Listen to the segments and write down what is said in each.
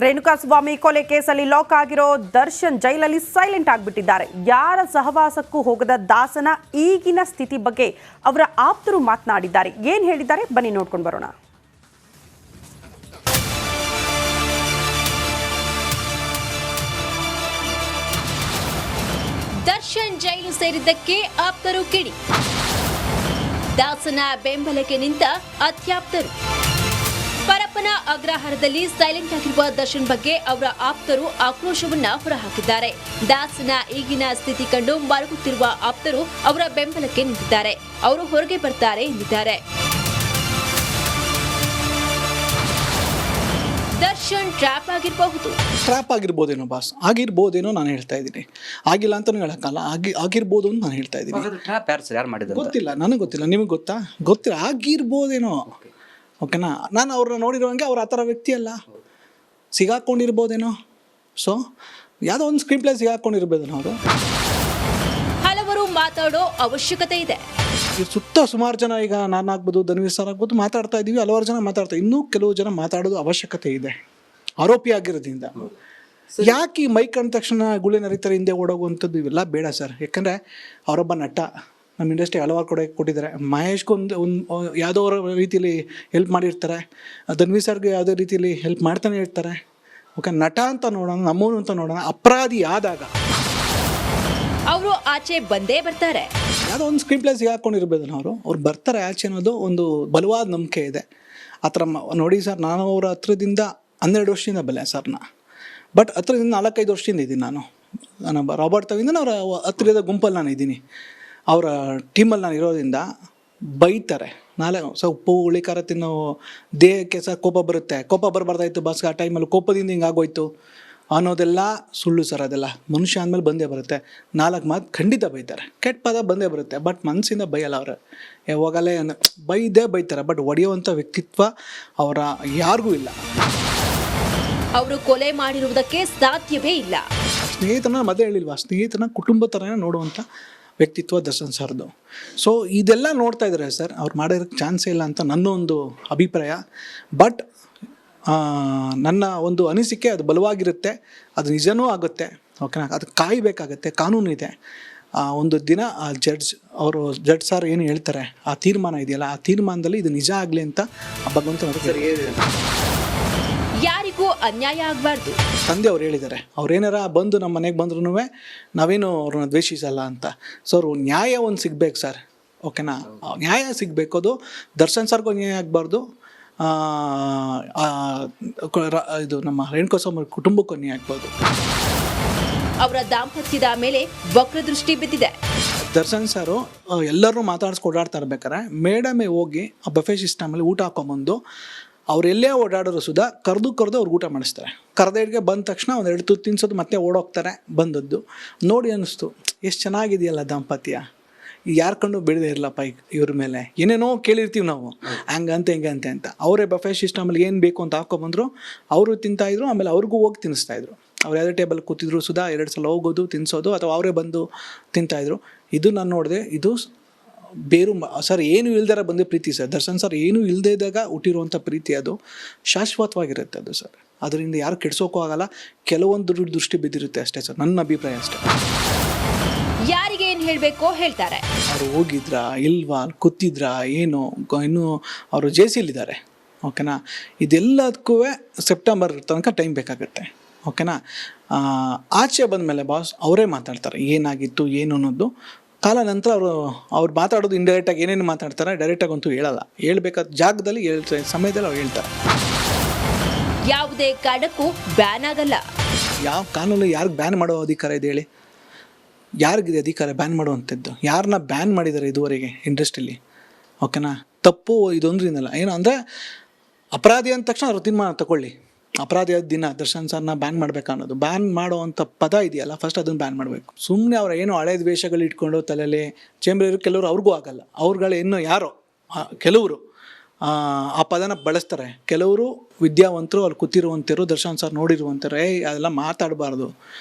ರೇಣುಕಾಸ್ವಾಮಿ ಕೊಲೆ ಕೇಸಲ್ಲಿ ಲಾಕ್ ಆಗಿರೋ ದರ್ಶನ್ ಜೈಲಲ್ಲಿ ಸೈಲೆಂಟ್ ಆಗಿಬಿಟ್ಟಿದ್ದಾರೆ. ಯಾರ ಸಹವಾಸಕ್ಕೂ ಹೋಗದ ದಾಸನ ಈಗಿನ ಸ್ಥಿತಿ ಬಗ್ಗೆ ಅವರ ಆಪ್ತರು ಮಾತನಾಡಿದ್ದಾರೆ. ಏನ್ ಹೇಳಿದ್ದಾರೆ ಬನ್ನಿ ನೋಡ್ಕೊಂಡು ಬರೋಣ. ದರ್ಶನ್ ಜೈಲು ಸೇರಿದ್ದಕ್ಕೆ ಆಪ್ತರು ಕಿಡಿ. ದಾಸನ ಬೆಂಬಲಕ್ಕೆ ನಿಂತ ಅತ್ಯಾಪ್ತರು. ಪರಪ್ಪನ ಅಗ್ರಹಾರದಲ್ಲಿ ಸೈಲೆಂಟ್ ಆಗಿರುವ ದರ್ಶನ್ ಬಗ್ಗೆ ಅವರ ಆಪ್ತರು ಆಕ್ರೋಶವನ್ನ ಹೊರಹಾಕಿದ್ದಾರೆ. ದಾಸನ ಈಗಿನ ಸ್ಥಿತಿ ಕಂಡು ಮರುಗುತ್ತಿರುವ ಆಪ್ತರು ಅವರ ಬೆಂಬಲಕ್ಕೆ ನಿಂತಿದ್ದಾರೆ. ಅವರು ಹೊರಗೆ ಬರ್ತಾರೆ ಎಂದಿದ್ದಾರೆ. ದರ್ಶನ್ ಟ್ರ್ಯಾಪ್ ಆಗಿರ್ಬೋದೇನೋ ಬಾಸ್, ಆಗಿರ್ಬೋದೇನೋ ನಾನು ಹೇಳ್ತಾ ಇದ್ದೀನಿ. ಆಗಿಲ್ಲ ಅಂತ ಹೇಳಕ್ಕಲ್ಲ, ಆಗಿರ್ಬೋದು ಅಂತ ನಾನು ಹೇಳ್ತಾ ಇದ್ದೀನಿ. ಗೊತ್ತಿಲ್ಲ, ನನಗೆ ಗೊತ್ತಿಲ್ಲ, ನಿಮಗೆ ಗೊತ್ತಿಲ್ಲ, ಆಗಿರ್ಬೋದೇನೋ. ಓಕೆನಾ, ನಾನು ಅವ್ರನ್ನ ನೋಡಿರುವಂಗೆ ಅವ್ರು ಆ ಥರ ವ್ಯಕ್ತಿ ಅಲ್ಲ, ಸಿಗಾಕೊಂಡಿರ್ಬೋದೇನೋ. ಸೊ ಯಾವುದೋ ಒಂದು ಸ್ಕ್ರೀನ್ ಪ್ಲೇ ಸಿಗಾಕೊಂಡಿರ್ಬೋದೇನೋ ಅವರು. ಹಲವರು ಮಾತಾಡೋ ಅವಶ್ಯಕತೆ ಇದೆ. ಸುತ್ತ ಸುಮಾರು ಜನ, ಈಗ ನಾನು ಆಗ್ಬೋದು, ಧನ್ವೀರ್ ಸರ್ ಆಗ್ಬೋದು, ಮಾತಾಡ್ತಾ ಇದ್ದೀವಿ. ಹಲವಾರು ಜನ ಮಾತಾಡ್ತಾ, ಇನ್ನೂ ಕೆಲವು ಜನ ಮಾತಾಡೋದು ಅವಶ್ಯಕತೆ ಇದೆ ಆರೋಪಿ ಆಗಿರೋದ್ರಿಂದ. ಯಾಕೆ ಈ ಮೈಕ್ ಅಂದ ತಕ್ಷಣ ಗುಳೆ ನರಿತಾರೆ ಹಿಂದೆ ಓಡೋಗುವಂಥದ್ದು ಇವೆಲ್ಲ ಬೇಡ ಸರ್. ಯಾಕಂದರೆ ಅವರೊಬ್ಬ ನಟ, ನಮ್ಮ ಇಂಡಸ್ಟ್ರಿ ಹಲವಾರು ಕಡೆ ಕೊಟ್ಟಿದ್ದಾರೆ. ಮಹೇಶ್ಗೊಂದು ಯಾವುದೋ ರೀತಿಯಲ್ಲಿ ಹೆಲ್ಪ್ ಮಾಡಿರ್ತಾರೆ, ಧನ್ವೀರ್ ಸರ್ಗೆ ಯಾವುದೇ ರೀತಿಯಲ್ಲಿ ಹೆಲ್ಪ್ ಮಾಡ್ತಾನೆ ಇರ್ತಾರೆ. ಓಕೆ, ನಟ ಅಂತ ನೋಡೋಣ, ನಮ್ಮೂನು ಅಂತ ನೋಡೋಣ. ಅಪರಾಧಿ ಆದಾಗ ಅವರು ಆಚೆ ಬಂದೇ ಬರ್ತಾರೆ. ಯಾವುದೋ ಒಂದು ಸ್ಕ್ರೀನ್ ಪ್ಲೇ ಸಿಗಾಕೊಂಡಿರ್ಬೋದು ಅವ್ರು ಬರ್ತಾರೆ ಆಚೆ ಅನ್ನೋದು ಒಂದು ಬಲವಾದ ನಂಬಿಕೆ ಇದೆ. ಆ ಥರ ನೋಡಿ ಸರ್, ನಾನು ಅವರ ಹತ್ರದಿಂದ 12 ವರ್ಷದಿಂದ ಬಲ್ಲೆ ಸರ್ನ. ಬಟ್ ಹತ್ರದಿಂದ 4-5 ವರ್ಷದಿಂದ ಇದ್ದೀನಿ ನಾನು ರಾಬರ್ಟ್ ತವಿಂದ ಅವರ ಹತ್ತಿರದ ಗುಂಪಲ್ಲಿ ನಾನು ಇದ್ದೀನಿ. ಅವರ ಟೀಮಲ್ಲಿ ನಾನು ಇರೋದ್ರಿಂದ ಬೈತಾರೆ. ಉಪ್ಪು ಹುಳಿಕಾರ ತಿನ್ನೋ ದೇಹಕ್ಕೆ ಸರ್ ಕೋಪ ಬರುತ್ತೆ. ಕೋಪ ಬರಬಾರ್ದಾಯ್ತು ಬಾಸ್, ಆ ಟೈಮಲ್ಲಿ ಕೋಪದಿಂದ ಹಿಂಗಾಗೋಯ್ತು ಅನ್ನೋದೆಲ್ಲ ಸುಳ್ಳು ಸರ್. ಅದೆಲ್ಲ ಮನುಷ್ಯ ಅಂದಮೇಲೆ ಬಂದೇ ಬರುತ್ತೆ. 4 ಮಾತು ಖಂಡಿತ ಬೈತಾರೆ, ಕೆಟ್ಟ ಪದ ಬಂದೇ ಬರುತ್ತೆ. ಬಟ್ ಮನಸ್ಸಿಂದ ಬೈಯಲ್ಲ ಅವರು. ಯಾವಾಗಲೇ ಬೈತಾರೆ. ಬಟ್ ಹೊಡೆಯುವಂಥ ವ್ಯಕ್ತಿತ್ವ ಅವರ ಯಾರಿಗೂ ಇಲ್ಲ. ಅವರು ಕೊಲೆ ಮಾಡಿರುವುದಕ್ಕೆ ಸಾಧ್ಯವೇ ಇಲ್ಲ. ಸ್ನೇಹಿತನ ಮದುವೆ ಹೇಳಿಲ್ವಾ, ಸ್ನೇಹಿತನ ಕುಟುಂಬ ಥರನೇ ನೋಡುವಂಥ ವ್ಯಕ್ತಿತ್ವ ದರ್ಶನ್ ಸರ್ದು. ಸೊ ಇದೆಲ್ಲ ನೋಡ್ತಾ ಇದ್ದಾರೆ ಸರ್, ಅವ್ರು ಮಾಡೋದಕ್ಕೆ ಚಾನ್ಸೇ ಇಲ್ಲ ಅಂತ ನನ್ನ ಒಂದು ಅಭಿಪ್ರಾಯ. ಬಟ್ ನನ್ನ ಒಂದು ಅನಿಸಿಕೆ ಅದು ಬಲವಾಗಿರುತ್ತೆ, ಅದು ನಿಜನೂ ಆಗುತ್ತೆ. ಓಕೆನಾ, ಅದು ಕಾಯಬೇಕಾಗತ್ತೆ, ಕಾನೂನು ಇದೆ. ಒಂದು ದಿನ ಆ ಜಡ್ಜ್ ಸರ್ ಏನು ಹೇಳ್ತಾರೆ, ಆ ತೀರ್ಮಾನ ಇದೆಯಲ್ಲ, ಆ ತೀರ್ಮಾನದಲ್ಲಿ ಇದು ನಿಜ ಆಗಲಿ ಅಂತ ಭಗವಂತ ಯಾರಿಗೂ ಅನ್ಯಾಯ ಆಗಬಾರ್ದು. ತಂದೆ ಅವ್ರು ಹೇಳಿದ್ದಾರೆ, ಅವ್ರೇನಾರ ಬಂದು ನಮ್ಮ ಮನೆಗೆ ಬಂದ್ರೂ ನಾವೇನು ಅವ್ರನ್ನ ದ್ವೇಷಿಸಲ್ಲ ಅಂತ. ಸೊ ಅವ್ರು ನ್ಯಾಯ ಒಂದು ಸಿಗ್ಬೇಕು ಸರ್. ಓಕೆನಾ, ನ್ಯಾಯ ಸಿಗಬೇಕು. ಅದು ದರ್ಶನ್ ಸರ್ಗೂ ನ್ಯಾಯ ಆಗಬಾರ್ದು, ಇದು ನಮ್ಮ ರೇಣುಕಾಸ್ವಾಮಿ ಕುಟುಂಬಕ್ಕೂ ನ್ಯಾಯ ಆಗ್ಬೋದು. ಅವರ ದಾಂಪತ್ಯದ ಮೇಲೆ ವಕ್ರದೃಷ್ಟಿ ಬಿದ್ದಿದೆ. ದರ್ಶನ್ ಸರು ಎಲ್ಲರೂ ಮಾತಾಡಿಸ್ಕೊಡಾಡ್ತಾ ಇರ್ಬೇಕಾರೆ ಮೇಡಮೇ ಹೋಗಿ ಆ ಬಫೆ ಸಿಸ್ಟಮಲ್ಲಿ ಊಟ ಹಾಕೊಂಬಂದು ಅವರೆಲ್ಲೇ ಓಡಾಡೋರು ಸುಧಾ ಕರೆದು ಅವ್ರಿಗೆ ಊಟ ಮಾಡಿಸ್ತಾರೆ. ಕರೆದೇಡ್ಗೆ ಬಂದ ತಕ್ಷಣ 1-2 ತುತ್ತು ತಿನ್ಸೋದು, ಮತ್ತೆ ಓಡೋಗ್ತಾರೆ. ಬಂದದ್ದು ನೋಡಿ ಅನ್ನಿಸ್ತು, ಎಷ್ಟು ಚೆನ್ನಾಗಿದೆಯಲ್ಲ ದಾಂಪತ್ಯ. ಯಾರು ಕಂಡು ಬಿಡದೇ ಇರಲಪ್ಪ ಇವ್ರ ಮೇಲೆ. ಏನೇನೋ ಕೇಳಿರ್ತೀವಿ ನಾವು, ಹಿಂಗಂತೆ ಅಂತ. ಅವರೇ ಬಫೆ ಸಿಸ್ಟಮಲ್ಲಿ ಏನು ಬೇಕು ಅಂತ ಹಾಕೊಂಬಂದ್ರು, ಅವರು ತಿಂತಾಯಿದ್ರು. ಆಮೇಲೆ ಅವ್ರಿಗೂ ಹೋಗಿ ತಿನ್ನಿಸ್ತಾಯಿದ್ರು. ಅವ್ರು ಯಾವುದೇ ಟೇಬಲ್ ಕೂತಿದ್ರು ಸುಧಾ 2 ಸಲ ಹೋಗೋದು ತಿನ್ನಿಸೋದು, ಅಥವಾ ಅವರೇ ಬಂದು ತಿಂತಾಯಿದ್ರು. ಇದು ನಾನು ನೋಡಿದೆ, ಇದು ಸರ್ ಏನು ಇಲ್ದಾರ ಬಂದು ಪ್ರೀತಿ ಸರ್. ದರ್ಶನ್ ಸರ್ ಏನು ಇಲ್ಲದೇ ಇದ್ದಾಗ ಹುಟ್ಟಿರುವಂಥ ಪ್ರೀತಿ, ಅದು ಶಾಶ್ವತವಾಗಿರುತ್ತೆ ಅದು ಸರ್. ಅದರಿಂದ ಯಾರು ಕೆಡ್ಸೋಕ್ಕೂ ಆಗಲ್ಲ. ಕೆಲವೊಂದು ದೃಷ್ಟಿ ಬಿದ್ದಿರುತ್ತೆ ಅಷ್ಟೇ ಸರ್, ನನ್ನ ಅಭಿಪ್ರಾಯ ಅಷ್ಟೇ. ಯಾರಿಗೆ ಏನು ಹೇಳಬೇಕೋ ಹೇಳ್ತಾರೆ. ಅವರು ಹೋಗಿದ್ರಾ ಇಲ್ವಾ, ಕೂತಿದ್ರಾ ಏನು, ಇನ್ನೂ ಅವರು ಜೇಸಿಲಿದ್ದಾರೆ. ಓಕೆನಾ, ಇದೆಲ್ಲದಕ್ಕೂ ಸೆಪ್ಟೆಂಬರ್ ತನಕ ಟೈಮ್ ಬೇಕಾಗುತ್ತೆ. ಓಕೆನಾ, ಆಚೆ ಬಂದಮೇಲೆ ಬಾಸ್ ಅವರೇ ಮಾತಾಡ್ತಾರೆ ಏನಾಗಿತ್ತು ಏನು ಅನ್ನೋದು. ಕಾಲ ನಂತರ ಅವ್ರು ಮಾತಾಡೋದು ಇಂಡೈರೆಕ್ಟಾಗಿ ಏನೇನು ಮಾತಾಡ್ತಾರೆ, ಡೈರೆಕ್ಟಾಗಿ ಅಂತೂ ಹೇಳಲ್ಲ. ಹೇಳ್ಬೇಕಾದ ಜಾಗದಲ್ಲಿ ಸಮಯದಲ್ಲಿ ಅವ್ರು ಹೇಳ್ತಾರೆ. ಯಾವುದೇ ಕಾರಣಕ್ಕೂ ಬ್ಯಾನ್ ಆಗಲ್ಲ. ಯಾವ ಕಾನೂನು ಯಾರಿಗೆ ಬ್ಯಾನ್ ಮಾಡೋ ಅಧಿಕಾರ ಇದೆ ಹೇಳಿ? ಯಾರಿಗಿದೆ ಅಧಿಕಾರ ಬ್ಯಾನ್ ಮಾಡುವಂಥದ್ದು? ಯಾರನ್ನ ಬ್ಯಾನ್ ಮಾಡಿದ್ದಾರೆ ಇದುವರೆಗೆ ಇಂಡಸ್ಟ್ರಿಲಿ? ಓಕೆನಾ, ತಪ್ಪು ಇದೊಂದ್ರಿಂದಲ್ಲ. ಏನು ಅಂದರೆ ಅಪರಾಧಿ ಅಂದ ತಕ್ಷಣ ಅವ್ರು ತೀರ್ಮಾನ ತಗೊಳ್ಳಿ. ಅಪರಾಧಿ ದಿನ ದರ್ಶನ್ ಸರ್ನ ಬ್ಯಾನ್ ಮಾಡಬೇಕು ಅನ್ನೋದು, ಬ್ಯಾನ್ ಮಾಡುವಂಥ ಪದ ಇದೆಯಲ್ಲ, ಫಸ್ಟ್ ಅದನ್ನು ಬ್ಯಾನ್ ಮಾಡಬೇಕು. ಸುಮ್ಮನೆ ಅವ್ರು ಏನೋ ಹಳೆ ದ್ವೇಷಗಳು ಇಟ್ಕೊಂಡು ತಲೆಯಲ್ಲಿ ಚೇಂಬರ್ ಕೆಲವರು ಅವ್ರಿಗೂ ಆಗಲ್ಲ. ಅವ್ರುಗಳು ಇನ್ನೂ ಯಾರೋ ಕೆಲವರು ಆ ಪದನ ಬಳಸ್ತಾರೆ. ಕೆಲವರು ವಿದ್ಯಾವಂತರು, ಅಲ್ಲಿ ಕೂತಿರುವಂಥರು, ದರ್ಶನ್ ಸರ್ ನೋಡಿರುವಂಥರು, ಅದೆಲ್ಲ ಮಾತಾಡಬಾರ್ದು.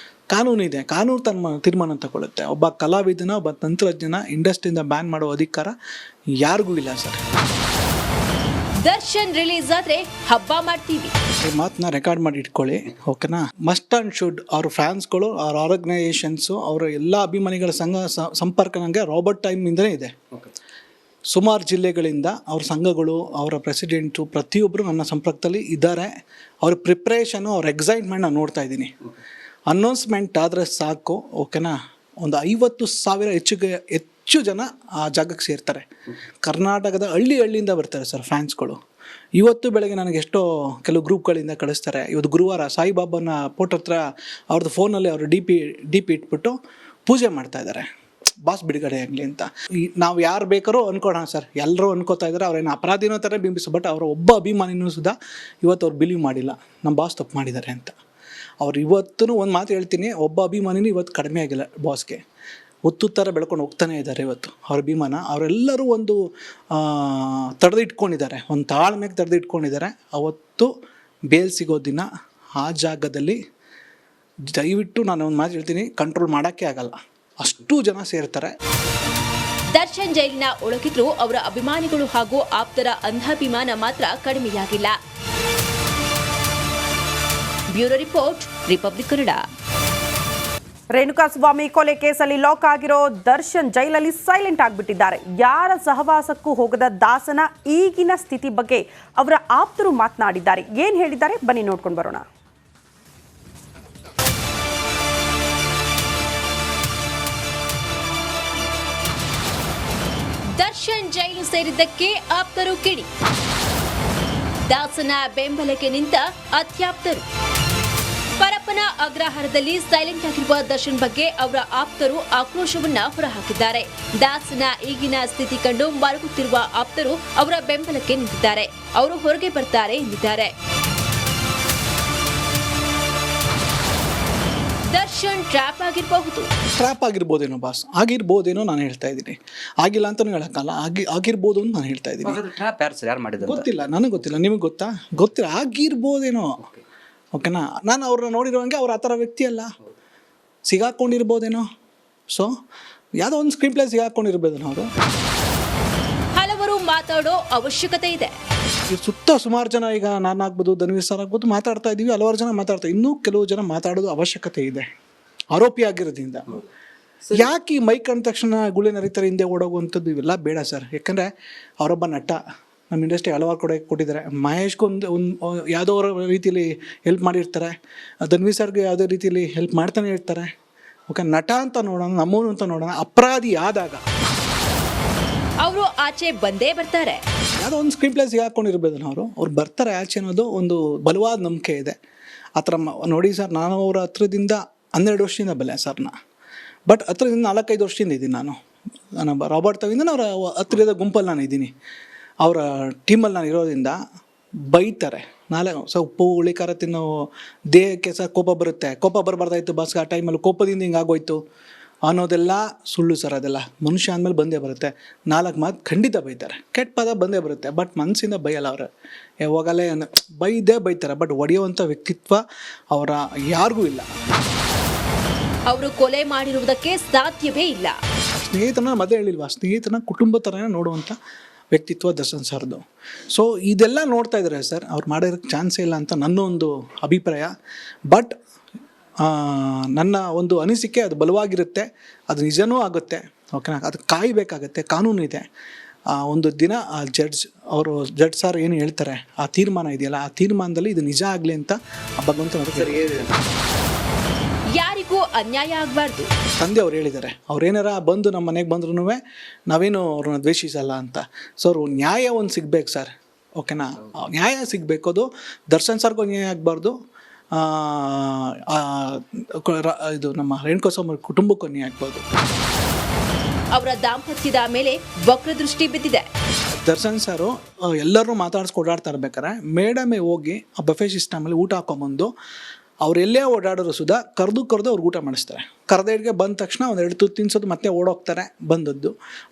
ಕಾನೂನು ಇದೆ, ಕಾನೂನು ತನ್ನ ತೀರ್ಮಾನ ತಗೊಳ್ಳುತ್ತೆ. ಒಬ್ಬ ಕಲಾವಿದನ, ಒಬ್ಬ ತಂತ್ರಜ್ಞನ ಇಂಡಸ್ಟ್ರಿಯಿಂದ ಬ್ಯಾನ್ ಮಾಡೋ ಅಧಿಕಾರ ಯಾರಿಗೂ ಇಲ್ಲ ಸರ್. ದರ್ಶನ್ ರಿಲೀಸ್ ಆದ್ರೆ ಹಬ್ಬ ಮಾಡ್ತೀವಿ. ಈ ಮಾತನ್ನ ರೆಕಾರ್ಡ್ ಮಾಡಿ ಇಟ್ಕೊಳ್ಳಿ, ಓಕೆನಾ. ಮಸ್ಟ್ ಆ್ಯಂಡ್ ಶುಡ್ ಅವ್ರ ಫ್ಯಾನ್ಸ್ಗಳು, ಅವ್ರ ಆರ್ಗನೈಸೇಷನ್ಸು, ಅವರ ಎಲ್ಲ ಅಭಿಮಾನಿಗಳ ಸಂಪರ್ಕ ನನಗೆ ರಾಬರ್ಟ್ ಟೈಮಿಂದಲೇ ಇದೆ. ಸುಮಾರು ಜಿಲ್ಲೆಗಳಿಂದ ಅವ್ರ ಸಂಘಗಳು, ಅವರ ಪ್ರೆಸಿಡೆಂಟು, ಪ್ರತಿಯೊಬ್ಬರು ನನ್ನ ಸಂಪರ್ಕದಲ್ಲಿ ಇದ್ದಾರೆ. ಅವ್ರ ಪ್ರಿಪ್ರೇಷನು, ಅವ್ರ ಎಕ್ಸೈಟ್ಮೆಂಟ್ ನಾನು ನೋಡ್ತಾ ಇದ್ದೀನಿ. ಅನೌನ್ಸ್ಮೆಂಟ್ ಆದರೆ ಸಾಕು, ಓಕೆನಾ, ಒಂದು 50,000 ಹೆಚ್ಚು ಜನ ಆ ಜಾಗಕ್ಕೆ ಸೇರ್ತಾರೆ. ಕರ್ನಾಟಕದ ಹಳ್ಳಿಯಿಂದ ಬರ್ತಾರೆ ಸರ್ ಫ್ಯಾನ್ಸ್ಗಳು. ಇವತ್ತು ಬೆಳಗ್ಗೆ ನನಗೆ ಎಷ್ಟೋ ಕೆಲವು ಗ್ರೂಪ್ಗಳಿಂದ ಕಳಿಸ್ತಾರೆ. ಇವತ್ತು ಗುರುವಾರ ಸಾಯಿಬಾಬಾನ ಫೋಟೋ ಹತ್ರ ಅವ್ರದ್ದು ಫೋನಲ್ಲಿ ಅವರು ಡಿ ಪಿ ಇಟ್ಬಿಟ್ಟು ಪೂಜೆ ಮಾಡ್ತಾಯಿದ್ದಾರೆ, ಬಾಸ್ ಬಿಡುಗಡೆ ಆಗಲಿ ಅಂತ. ನಾವು ಯಾರು ಬೇಕಾರೋ ಅನ್ಕೊಳ್ಳೋಣ ಸರ್, ಎಲ್ಲರೂ ಅನ್ಕೋತಾ ಇದ್ದಾರೆ. ಅವ್ರೇನು ಅಪರಾಧಿನೋ ಥರ ಬಿಂಬಿಸು, ಬಟ್ ಅವರ ಒಬ್ಬ ಅಭಿಮಾನಿನೂ ಸುದಾ ಇವತ್ತು ಅವ್ರು ಬಿಲೀವ್ ಮಾಡಿಲ್ಲ ನಮ್ಮ ಬಾಸ್ ತಪ್ಪು ಮಾಡಿದ್ದಾರೆ ಅಂತ. ಅವ್ರು ಇವತ್ತೂ ಒಂದು ಮಾತು ಹೇಳ್ತೀನಿ, ಒಬ್ಬ ಅಭಿಮಾನಿನೂ ಇವತ್ತು ಕಡಿಮೆ ಆಗಿಲ್ಲ ಬಾಸ್ಗೆ. ಒತ್ತು ಥರ ಬೆಳ್ಕೊಂಡು ಹೋಗ್ತಾನೆ ಇದ್ದಾರೆ ಇವತ್ತು ಅವ್ರ ಅಭಿಮಾನ. ಅವರೆಲ್ಲರೂ ಒಂದು ತಡೆದಿಟ್ಕೊಂಡಿದ್ದಾರೆ, ಒಂದು ತಾಳ್ಮೆಗೆ ತಡೆದಿಟ್ಕೊಂಡಿದ್ದಾರೆ. ಅವತ್ತು ಬೇಲ್ ಸಿಗೋ ದಿನ ಆ ಜಾಗದಲ್ಲಿ ದಯವಿಟ್ಟು ನಾನು ಒಂದು ಮಾತು ಹೇಳ್ತೀನಿ, ಕಂಟ್ರೋಲ್ ಮಾಡೋಕ್ಕೆ ಆಗಲ್ಲ, ಅಷ್ಟು ಜನ ಸೇರ್ತಾರೆ. ದರ್ಶನ್ ಜೈಲಿನ ಒಳಗಿದ್ರು ಅವರ ಅಭಿಮಾನಿಗಳು ಹಾಗೂ ಆಪ್ತರ ಅಂಧಾಭಿಮಾನ ಮಾತ್ರ ಕಡಿಮೆಯಾಗಿಲ್ಲ. Bureau report, Republic Kannada. Renukaswamy ಕೊಲೆ ಕೇಸಲ್ಲಿ ಲಾಕ್ ಆಗಿರೋ ದರ್ಶನ್ ಜೈಲಲ್ಲಿ ಸೈಲೆಂಟ್ ಆಗಿಬಿಟ್ಟಿದ್ದಾರೆ. ಯಾರ ಸಹವಾಸಕ್ಕೂ ಹೋಗದ ದಾಸನ ಈಗಿನ ಸ್ಥಿತಿ ಬಗ್ಗೆ ಅವರ ಆಪ್ತರು ಮಾತನಾಡಿದ್ದಾರೆ. ಏನ್ ಹೇಳಿದ್ದಾರೆ ಬನ್ನಿ ನೋಡ್ಕೊಂಡು ಬರೋಣ. ದರ್ಶನ್ ಜೈಲು ಸೇರಿದ್ದಕ್ಕೆ ಆಪ್ತರು ಕಿಡಿ. ದಾಸನ ಬೆಂಬಲಕ್ಕೆ ನಿಂತ ಅತ್ಯಾಪ್ತರು. ಪರಪ್ಪನ ಅಗ್ರಹಾರದಲ್ಲಿ ಸೈಲೆಂಟ್ ಆಗಿರುವ ದರ್ಶನ್ ಬಗ್ಗೆ ಅವರ ಆಪ್ತರು ಆಕ್ರೋಶವನ್ನ ಹೊರಹಾಕಿದ್ದಾರೆ. ದಾಸನ ಈಗಿನ ಸ್ಥಿತಿ ಕಂಡು ಮರುಗುತ್ತಿರುವ ಆಪ್ತರು ಅವರ ಬೆಂಬಲಕ್ಕೆ ನಿಂತಿದ್ದಾರೆ. ಅವರು ಹೊರಗೆ ಬರ್ತಾರೆ ಎಂದಿದ್ದಾರೆ. ದರ್ಶನ್ ಟ್ರ್ಯಾಪ್ ಆಗಿರ್ಬೋದೇನೋ ಬಾಸ್, ಆಗಿರ್ಬೋದೇನೋ ನಾನು ಹೇಳ್ತಾ ಇದ್ದೀನಿ. ಆಗಿಲ್ಲ ಅಂತಲೂ ಹೇಳಕ್ಕಲ್ಲ, ಆಗಿರ್ಬೋದು ಅಂತ ನಾನು ಹೇಳ್ತಾ ಇದ್ದೀನಿ. ಗೊತ್ತಿಲ್ಲ, ನನಗೆ ಗೊತ್ತಿಲ್ಲ, ನಿಮಗೆ ಗೊತ್ತಿಲ್ಲ, ಆಗಿರ್ಬೋದೇನೋ, ಓಕೆನಾ. ನಾನು ಅವ್ರನ್ನ ನೋಡಿರುವಂಗೆ ಅವ್ರು ಆ ಥರ ವ್ಯಕ್ತಿ ಅಲ್ಲ, ಸಿಗಾಕೊಂಡಿರ್ಬೋದೇನೋ. ಸೊ ಯಾವುದೋ ಒಂದು ಸ್ಕ್ರೀನ್ ಪ್ಲೇ ಸಿಗಾಕೊಂಡಿರ್ಬೋದೇನೋ ಅವರು. ಹಲವರು ಮಾತಾಡೋ ಅವಶ್ಯಕತೆ ಇದೆ. ಸುತ್ತ ಸುಮಾರು ಜನ, ಈಗ ನಾನು ಆಗ್ಬೋದು, ಧನ್ವೀರ್ ಸರ್ ಆಗ್ಬೋದು, ಮಾತಾಡ್ತಾ ಇದ್ದೀವಿ, ಹಲವಾರು ಜನ ಮಾತಾಡ್ತಾರೆ. ಇನ್ನೂ ಕೆಲವು ಜನ ಮಾತಾಡೋದು ಅವಶ್ಯಕತೆ ಇದೆ, ಆರೋಪಿ ಆಗಿರೋದ್ರಿಂದ. ಯಾಕೆ ಈ ಮೈಕ್ ಅಂದ ತಕ್ಷಣ ಗುಳಿನ ರೀತಿಯ ಹಿಂದೆ ಓಡೋಗುವಂಥದ್ದು ಇವೆಲ್ಲ ಬೇಡ ಸರ್. ಯಾಕಂದರೆ ಅವರೊಬ್ಬ ನಟ, ನಮ್ಮ ಇಂಡಸ್ಟ್ರಿ ಹಲವಾರು ಕಡೆ ಕೊಟ್ಟಿದ್ದಾರೆ. ಮಹೇಶ್ಗೂ ಒಂದು ಯಾವುದೋ ರೀತಿಯಲ್ಲಿ ಹೆಲ್ಪ್ ಮಾಡಿರ್ತಾರೆ, ಧನ್ವೀರ್ ಸರ್ಗೆ ಯಾವುದೇ ರೀತಿಯಲ್ಲಿ ಹೆಲ್ಪ್ ಮಾಡ್ತಾನೆ ಇರ್ತಾರೆ. ಓಕೆ, ನಟ ಅಂತ ನೋಡೋಣ, ನಮ್ಮೂರು ಅಂತ ನೋಡೋಣ. ಅಪರಾಧಿ ಆದಾಗ ಅವರು ಆಚೆ ಬಂದೇ ಬರ್ತಾರೆ. ಯಾವುದೋ ಒಂದು ಸ್ಕ್ರೀನ್ ಪ್ಲೇ ಸಿಗಾಕೊಂಡಿರ್ಬೋದು ಅವ್ರು ಬರ್ತಾರೆ ಆಚೆ ಅನ್ನೋದು ಒಂದು ಬಲವಾದ ನಂಬಿಕೆ ಇದೆ. ಆ ಥರ ನೋಡಿ ಸರ್, ನಾನು ಅವರ ಹತ್ರದಿಂದ 12 ವರ್ಷದಿಂದ ಬಲ್ಲೆ ಸರ್ನ, ಬಟ್ ಹತ್ರದಿಂದ 4-5 ವರ್ಷದಿಂದ ಇದ್ದೀನಿ ನಾನು ರಾಬರ್ಟ್ ತವಿಂದ ಅವರ ಹತ್ತಿರದ ಗುಂಪಲ್ಲಿ ನಾನು ಇದ್ದೀನಿ. ಅವರ ಟೀಮಲ್ಲಿ ನಾನು ಇರೋದ್ರಿಂದ ಬೈತಾರೆ. ಉಪ್ಪು ಹುಳಿ ಖಾರ ತಿನ್ನೋ ದೇಹಕ್ಕೆ ಸರ್ ಕೋಪ ಬರುತ್ತೆ. ಕೋಪ ಬರಬಾರ್ದಾಯ್ತು ಬಾಸ್, ಆ ಟೈಮಲ್ಲಿ ಕೋಪದಿಂದ ಹಿಂಗಾಗೋಯ್ತು ಅನ್ನೋದೆಲ್ಲ ಸುಳ್ಳು ಸರ್. ಅದೆಲ್ಲ ಮನುಷ್ಯ ಅಂದಮೇಲೆ ಬಂದೇ ಬರುತ್ತೆ. 4 ಮಾತು ಖಂಡಿತ ಬೈತಾರೆ, ಕೆಟ್ಟ ಪದ ಬಂದೇ ಬರುತ್ತೆ, ಬಟ್ ಮನಸ್ಸಿಂದ ಬೈಯಲ್ಲ. ಅವ್ರು ಯಾವಾಗಲೇ ಬೈತಾರೆ, ಬಟ್ ಒಡೆಯುವಂಥ ವ್ಯಕ್ತಿತ್ವ ಅವರ ಯಾರಿಗೂ ಇಲ್ಲ. ಅವರು ಕೊಲೆ ಮಾಡಿರುವುದಕ್ಕೆ ಸಾಧ್ಯವೇ ಇಲ್ಲ. ಸ್ನೇಹಿತನ ಮದುವೆ ಹೇಳಿಲ್ವಾ, ಸ್ನೇಹಿತನ ಕುಟುಂಬ ಥರನೇ ನೋಡುವಂಥ ವ್ಯಕ್ತಿತ್ವ ದರ್ಶನ್ ಸರ್ದು. ಸೊ ಇದೆಲ್ಲ ನೋಡ್ತಾ ಇದ್ದಾರೆ ಸರ್, ಅವ್ರು ಮಾಡಿರೋಕ್ಕೆ ಚಾನ್ಸೇ ಇಲ್ಲ ಅಂತ ನನ್ನ ಒಂದು ಅಭಿಪ್ರಾಯ. ಬಟ್ ನನ್ನ ಒಂದು ಅನಿಸಿಕೆ ಅದು ಬಲವಾಗಿರುತ್ತೆ, ಅದು ನಿಜನೂ ಆಗುತ್ತೆ. ಓಕೆನಾ, ಅದು ಕಾಯಬೇಕಾಗತ್ತೆ, ಕಾನೂನು ಇದೆ. ಒಂದು ದಿನ ಆ ಜಡ್ಜ್ ಸರ್ ಏನು ಹೇಳ್ತಾರೆ, ಆ ತೀರ್ಮಾನ ಇದೆಯಲ್ಲ, ಆ ತೀರ್ಮಾನದಲ್ಲಿ ಇದು ನಿಜ ಆಗಲಿ ಅಂತ ಭಗವಂತ ಯಾರಿಗೂ ಅನ್ಯಾಯ ಆಗಬಾರ್ದು. ತಂದೆ ಅವ್ರು ಹೇಳಿದ್ದಾರೆ, ಅವ್ರೇನಾರ ಬಂದು ನಮ್ಮ ಮನೆಗೆ ಬಂದ್ರೂ ನಾವೇನು ಅವ್ರನ್ನ ದ್ವೇಷಿಸಲ್ಲ ಅಂತ. ಸೊ ಅವ್ರು ನ್ಯಾಯ ಒಂದು ಸಿಗ್ಬೇಕು ಸರ್, ಓಕೆನಾ. ನ್ಯಾಯ ಸಿಗಬೇಕು, ಅದು ದರ್ಶನ್ ಸರ್ಗೂ ನ್ಯಾಯ ಆಗಬಾರ್ದು, ಇದು ನಮ್ಮ ರೇಣುಕಾಸ್ವಾಮಿ ಕುಟುಂಬಕ್ಕೂ ನ್ಯಾಯ ಆಗ್ಬೋದು. ಅವರ ದಾಂಪತ್ಯದ ಮೇಲೆ ವಕ್ರದೃಷ್ಟಿ ಬಿದ್ದಿದೆ. ದರ್ಶನ್ ಸರು ಎಲ್ಲರೂ ಮಾತಾಡಿಸ್ಕೊಡಾಡ್ತಾ ಇರ್ಬೇಕಾರೆ ಮೇಡಮೇ ಹೋಗಿ ಆ ಬಫೆ ಸಿಸ್ಟಮಲ್ಲಿ ಊಟ ಹಾಕೊಂಬಂದು ಅವರೆಲ್ಲೇ ಓಡಾಡೋರು ಸುಧಾ ಕರೆದು ಅವ್ರಿಗೆ ಊಟ ಮಾಡಿಸ್ತಾರೆ. ಕರೆದೇಡ್ಗೆ ಬಂದ ತಕ್ಷಣ 1-2 ತುತ್ತು ತಿನ್ಸೋದು ಮತ್ತೆ ಓಡೋಗ್ತಾರೆ. ಬಂದದ್ದು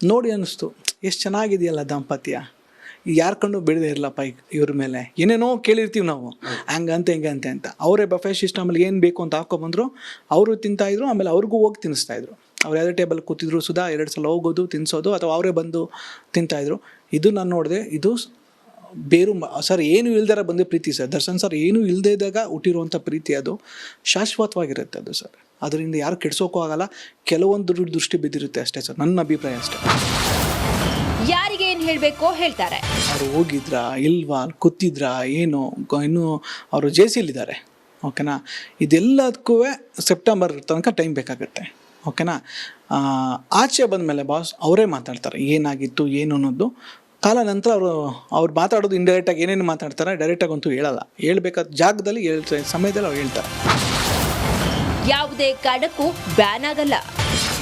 ನೋಡಿ ಅನ್ನಿಸ್ತು, ಎಷ್ಟು ಚೆನ್ನಾಗಿದೆಯಲ್ಲ ದಾಂಪತ್ಯ. ಯಾರು ಕಂಡು ಬಿಡದೆ ಇರಲಪ್ಪ ಇವ್ರ ಮೇಲೆ. ಏನೇನೋ ಕೇಳಿರ್ತೀವಿ ನಾವು, ಹಂಗಂತೆ ಹಿಂಗಂತೆ ಅಂತ. ಅವರೇ ಬಫೆ ಸಿಸ್ಟಮಲ್ಲಿ ಏನು ಬೇಕು ಅಂತ ಹಾಕೊಂಬಂದರು, ಅವರು ತಿಂತಾಯಿದ್ರು, ಆಮೇಲೆ ಅವ್ರಿಗೂ ಹೋಗಿ ತಿನ್ನಿಸ್ತಾಯಿದ್ರು. ಅವ್ರು ಯಾವುದೇ ಟೇಬಲ್ ಕೂತಿದ್ರು ಸುಧಾ 2 ಸಲ ಹೋಗೋದು ತಿನ್ನಿಸೋದು, ಅಥವಾ ಅವರೇ ಬಂದು ತಿಂತಾಯಿದ್ರು. ಇದು ನಾನು ನೋಡಿದೆ, ಇದು ಸರ್ ಏನು ಇಲ್ದಾರ ಬಂದ ಪ್ರೀತಿ ಸರ್. ದರ್ಶನ್ ಸರ್ ಏನು ಇಲ್ಲದೇ ಇದ್ದಾಗ ಹುಟ್ಟಿರುವಂಥ ಪ್ರೀತಿ ಅದು ಶಾಶ್ವತವಾಗಿರುತ್ತೆ ಅದು ಸರ್. ಅದರಿಂದ ಯಾರು ಕೆಡ್ಸೋಕ್ಕೂ ಆಗಲ್ಲ. ಕೆಲವೊಂದು ದೃಷ್ಟಿ ಬಿದ್ದಿರುತ್ತೆ ಅಷ್ಟೇ ಸರ್, ನನ್ನ ಅಭಿಪ್ರಾಯ ಅಷ್ಟೇ. ಯಾರಿಗೆ ಏನು ಹೇಳಬೇಕೋ ಹೇಳ್ತಾರೆ. ಅವರು ಹೋಗಿದ್ರಾ ಇಲ್ವಾ, ಕೂತಿದ್ರಾ ಏನು, ಇನ್ನೂ ಅವರು ಜೇಸಿಲಿದ್ದಾರೆ. ಓಕೆನಾ, ಇದೆಲ್ಲದಕ್ಕೂ ಸೆಪ್ಟೆಂಬರ್ ತನಕ ಟೈಮ್ ಬೇಕಾಗುತ್ತೆ. ಓಕೆನಾ, ಆಚೆ ಬಂದಮೇಲೆ ಬಾಸ್ ಅವರೇ ಮಾತಾಡ್ತಾರೆ ಏನಾಗಿತ್ತು ಏನು ಅನ್ನೋದು. ಕಾಲ ನಂತರ ಅವ್ರು ಮಾತಾಡೋದು ಇಂಡೈರೆಕ್ಟಾಗಿ ಏನೇನು ಮಾತಾಡ್ತಾರೆ, ಡೈರೆಕ್ಟಾಗಿ ಅಂತೂ ಹೇಳಲ್ಲ. ಹೇಳ್ಬೇಕಾದ ಜಾಗದಲ್ಲಿ ಸಮಯದಲ್ಲಿ ಅವ್ರು ಹೇಳ್ತಾರೆ. ಯಾವುದೇ ಕಾರಣಕ್ಕೂ ಬ್ಯಾನ್ ಆಗಲ್ಲ.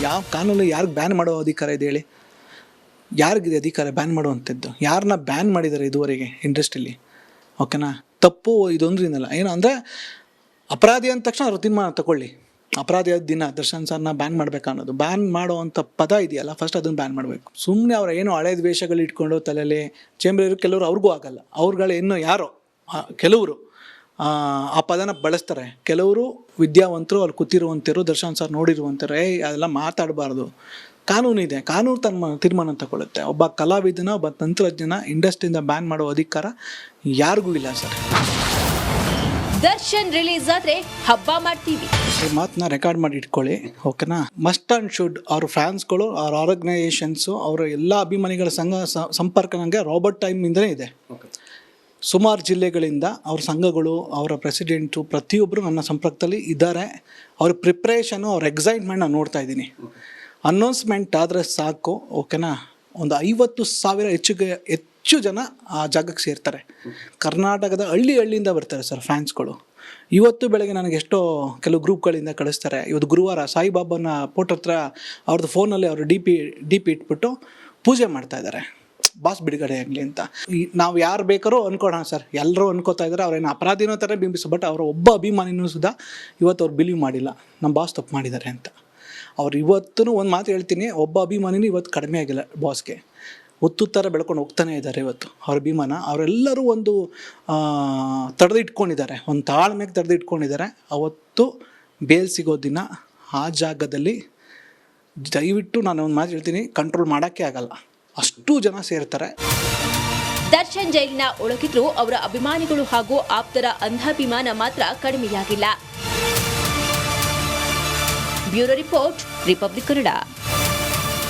ಯಾವ ಕಾನೂನು ಯಾರಿಗೆ ಬ್ಯಾನ್ ಮಾಡೋ ಅಧಿಕಾರ ಇದೆ ಹೇಳಿ? ಯಾರಿಗಿದೆ ಅಧಿಕಾರ ಬ್ಯಾನ್ ಮಾಡುವಂಥದ್ದು? ಯಾರನ್ನ ಬ್ಯಾನ್ ಮಾಡಿದ್ದಾರೆ ಇದುವರೆಗೆ ಇಂಡಸ್ಟ್ರಿಲಿ? ಓಕೆನಾ, ತಪ್ಪು ಇದೊಂದರಿಂದಲ್ಲ. ಏನು ಅಂದರೆ ಅಪರಾಧಿ ಅಂದ ತಕ್ಷಣ ಅವ್ರು ತೀರ್ಮಾನ ತಗೊಳ್ಳಿ. ಅಪರಾಧಿ ಆದ ದಿನ ದರ್ಶನ್ ಸರ್ನ ಬ್ಯಾನ್ ಮಾಡಬೇಕು ಅನ್ನೋದು, ಬ್ಯಾನ್ ಮಾಡೋವಂಥ ಪದ ಇದೆಯಲ್ಲ, ಫಸ್ಟ್ ಅದನ್ನು ಬ್ಯಾನ್ ಮಾಡಬೇಕು. ಸುಮ್ಮನೆ ಅವ್ರು ಏನೋ ಹಳೆ ದ್ವೇಷಗಳು ಇಟ್ಕೊಂಡು ತಲೆಯಲ್ಲಿ ಚೇಂಬರ್ ಕೆಲವರು ಅವ್ರಿಗೂ ಆಗಲ್ಲ. ಅವ್ರುಗಳು ಇನ್ನೂ ಯಾರೋ ಕೆಲವರು ಆ ಪದನ ಬಳಸ್ತಾರೆ. ಕೆಲವರು ವಿದ್ಯಾವಂತರು, ಅಲ್ಲಿ ಕೂತಿರುವಂಥರು, ದರ್ಶನ್ ಸರ್ ನೋಡಿರುವಂಥರು, ಅದೆಲ್ಲ ಮಾತಾಡಬಾರ್ದು. ಕಾನೂನು ಇದೆ, ಕಾನೂನು ತನ್ನ ತೀರ್ಮಾನ ತಗೊಳುತ್ತೆ. ಒಬ್ಬ ಕಲಾವಿದನ, ಒಬ್ಬ ತಂತ್ರಜ್ಞನ ಇಂಡಸ್ಟ್ರಿಯಿಂದ ಬ್ಯಾನ್ ಮಾಡೋ ಅಧಿಕಾರ ಯಾರಿಗೂ ಇಲ್ಲ ಸರ್. ದರ್ಶನ್ ರಿಲೀಸ್ ಆದ್ರೆ ಹಬ್ಬ ಮಾಡ್ತೀವಿ. ಈ ಮಾತನ್ನ ರೆಕಾರ್ಡ್ ಮಾಡಿ ಇಟ್ಕೊಳ್ಳಿ. ಓಕೆನಾ, ಮಸ್ಟ್ ಆ್ಯಂಡ್ ಶುಡ್ ಅವ್ರ ಫ್ಯಾನ್ಸ್ಗಳು, ಅವ್ರ ಆರ್ಗನೈಸೇಷನ್ಸು, ಅವರ ಎಲ್ಲ ಅಭಿಮಾನಿಗಳ ಸಂಪರ್ಕ ನನಗೆ ರಾಬರ್ಟ್ ಟೈಮಿಂದಲೇ ಇದೆ. ಸುಮಾರು ಜಿಲ್ಲೆಗಳಿಂದ ಅವ್ರ ಸಂಘಗಳು, ಅವರ ಪ್ರೆಸಿಡೆಂಟು, ಪ್ರತಿಯೊಬ್ಬರು ನನ್ನ ಸಂಪರ್ಕದಲ್ಲಿ ಇದ್ದಾರೆ. ಅವ್ರ ಪ್ರಿಪ್ರೇಷನು, ಅವ್ರ ಎಕ್ಸೈಟ್ಮೆಂಟ್ ನಾನು ನೋಡ್ತಾ ಇದ್ದೀನಿ. ಅನೌನ್ಸ್ಮೆಂಟ್ ಆದರೆ ಸಾಕು. ಓಕೆನಾ, ಒಂದು 50,000 ಹೆಚ್ಚು ಜನ ಆ ಜಾಗಕ್ಕೆ ಸೇರ್ತಾರೆ. ಕರ್ನಾಟಕದ ಹಳ್ಳಿಯಿಂದ ಬರ್ತಾರೆ ಸರ್ ಫ್ಯಾನ್ಸ್ಗಳು. ಇವತ್ತು ಬೆಳಗ್ಗೆ ನನಗೆ ಎಷ್ಟೋ ಕೆಲವು ಗ್ರೂಪ್ಗಳಿಂದ ಕಳಿಸ್ತಾರೆ. ಇವತ್ತು ಗುರುವಾರ ಸಾಯಿಬಾಬಾನ ಫೋಟೋ ಹತ್ರ ಅವ್ರದ್ದು ಫೋನಲ್ಲಿ ಅವರು ಡಿ ಪಿ ಇಟ್ಬಿಟ್ಟು ಪೂಜೆ ಮಾಡ್ತಾಯಿದ್ದಾರೆ, ಬಾಸ್ ಬಿಡುಗಡೆ ಆಗಲಿ ಅಂತ. ನಾವು ಯಾರು ಬೇಕಾರೋ ಅನ್ಕೋಣ ಸರ್, ಎಲ್ಲರೂ ಅನ್ಕೋತಾ ಇದ್ದಾರೆ. ಅವ್ರೇನು ಅಪರಾಧಿನೋ ಥರ ಬಿಂಬಿಸೋ, ಬಟ್ ಅವರ ಒಬ್ಬ ಅಭಿಮಾನಿನೂ ಸುಧಾ ಇವತ್ತು ಅವ್ರು ಬಿಲೀವ್ ಮಾಡಿಲ್ಲ ನಮ್ಮ ಬಾಸ್ ತಪ್ಪು ಮಾಡಿದ್ದಾರೆ ಅಂತ. ಅವ್ರು ಇವತ್ತೂ ಒಂದು ಮಾತು ಹೇಳ್ತೀನಿ, ಒಬ್ಬ ಅಭಿಮಾನಿನೂ ಇವತ್ತು ಕಡಿಮೆ ಆಗಿಲ್ಲ ಬಾಸ್ಗೆ. ಒತ್ತುತ್ತರ ಬೆಳ್ಕೊಂಡು ಹೋಗ್ತಾನೆ ಇದ್ದಾರೆ ಇವತ್ತು ಅವ್ರ ಅಭಿಮಾನ. ಅವರೆಲ್ಲರೂ ಒಂದು ತಡೆದಿಟ್ಕೊಂಡಿದ್ದಾರೆ, ಒಂದು ತಾಳ್ಮೆಗೆ ತಡೆದಿಟ್ಕೊಂಡಿದ್ದಾರೆ. ಅವತ್ತು ಬೇಲ್ ಸಿಗೋ ದಿನ ಆ ಜಾಗದಲ್ಲಿ ದಯವಿಟ್ಟು ನಾನು ಒಂದು ಮಾತು ಹೇಳ್ತೀನಿ, ಕಂಟ್ರೋಲ್ ಮಾಡೋಕ್ಕೆ ಆಗಲ್ಲ, ಅಷ್ಟು ಜನ ಸೇರ್ತಾರೆ. ದರ್ಶನ್ ಜೈಲಿನ ಒಳಗಿದ್ರು ಅವರ ಅಭಿಮಾನಿಗಳು ಹಾಗೂ ಆಪ್ತರ ಅಂಧಾಭಿಮಾನ ಮಾತ್ರ ಕಡಿಮೆಯಾಗಿಲ್ಲ. Bureau report, Republic Kannada.